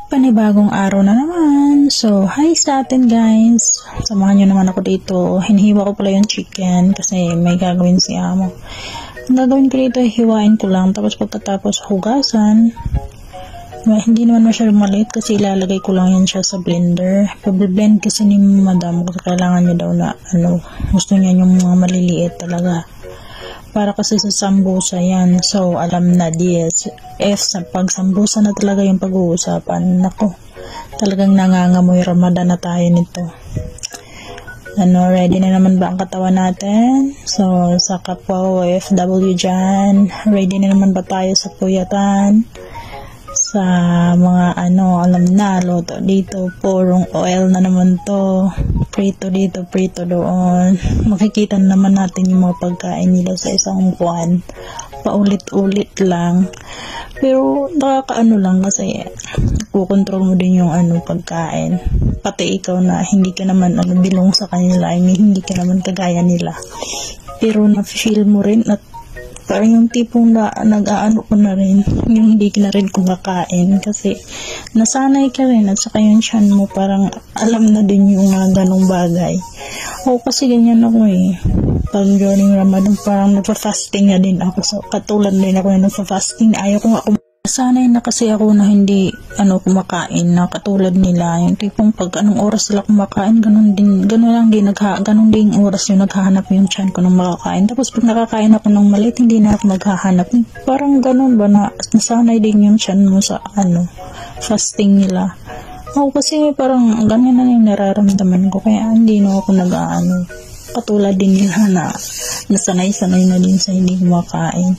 Panibagong araw na naman. So, hi sa atin guys. Samahan nyo naman ako dito. Hinihiwa ko pala yung chicken kasi may gagawin si amo. Ang gagawin ko dito, hiwain ko lang. Tapos pagkatapos hugasan. Hindi naman masyadong maliit kasi ilalagay ko lang yan siya sa blender. Pag-blend kasi ni madam kasi kailangan niya daw na gusto niya yung mga maliliit talaga. Para kasi sa sambusa yan. So, alam na this. Sa pag-sambusa na talaga yung pag-uusapan. Nako, talagang nangangamoy Ramadan na tayo nito. Ready na naman ba ang katawan natin? So, sa kapwa OFW dyan, ready na naman ba tayo sa puyatan? Sa mga alam na, loto dito, purong oil na naman to, prito dito, prito doon. Makikita naman natin yung mga pagkain nila sa isang buwan, paulit-ulit lang. Pero nakakaano lang kasi kukontrol mo din yung pagkain. Pati ikaw na hindi ka naman bilong sa kanila, hindi ka naman kagaya nila. Pero na-feel mo rin at parang yung tipong nag-aano ko na rin, yung hindi ka na rin kumakain kasi nasanay ka rin at saka yung tiyan mo parang alam na din yung ganong bagay. O kasi ganyan ako pag during Ramadan parang nagpa-fasting na din ako. So katulad din ako na nagpa-fasting, ayaw ko nga sanay na kasi ako na hindi kumakain na katulad nila, yung tipong pag anong oras sila kumakain ganun din oras yung naghahanap yung tiyan ko ng makakain. Tapos pag nakakain ako ng maliit hindi na ako naghahanap, parang ganun ba na nasanay din yung tiyan mo sa fasting nila. Kasi parang ganyan na yung nararamdaman ko kaya hindi na ako katulad din nila na nasanay-sanay na din sa hindi kumakain.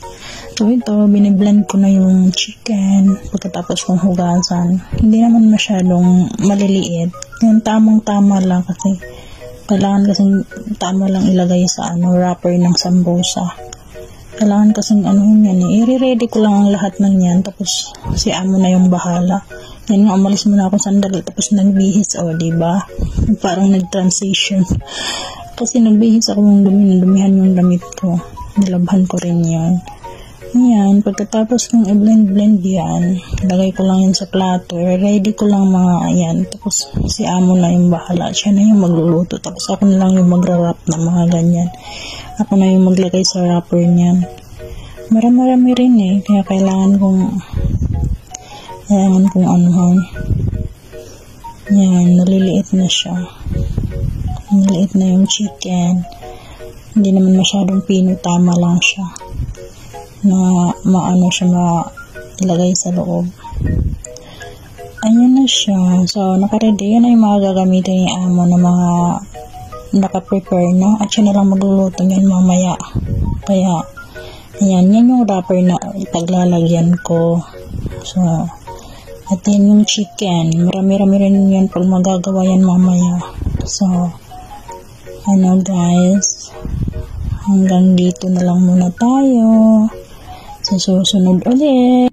So ito, biniblend ko na yung chicken pagkatapos kong hugasan. Hindi naman masyadong maliliit. Yung tamang-tama lang kasi kailangan kasing tama lang ilagay sa wrapper ng sambusa. Kailangan kasing yan i-ready ko lang ang lahat ng yan tapos si amo na yung bahala. Yan nga, umalis muna ako sandali tapos nagbihis diba? Parang nag-transition. Kasi nagbihis ako ng dumihan yung damit ko. Nilabhan ko rin yan. Yan, pagkatapos kong i-blend yan, lagay ko lang yan sa plato, ready ko lang mga yan, tapos si amo na yung bahala, siya na yung magluluto, tapos ako na lang yung magra-wrap na mga ganyan, ako na yung maglagay sa wrapper niyan. Marami rin kaya kailangan kong yan, naliliit na siya, naliliit na yung chicken, hindi naman masyadong pino, tama lang siya na ilagay sa loob. Ayun na siya. So, naka-ready. Yan na yung mga gagamitin ni amo na mga naka-prepare na. At siya na lang magluluto yan mamaya. Kaya, yan yung wrapper na paglalagyan ko. So, at yan yung chicken. Marami-rami rin yan pag magagawa yan mamaya. So, guys, hanggang dito na lang muna tayo. Sa susunod ulit.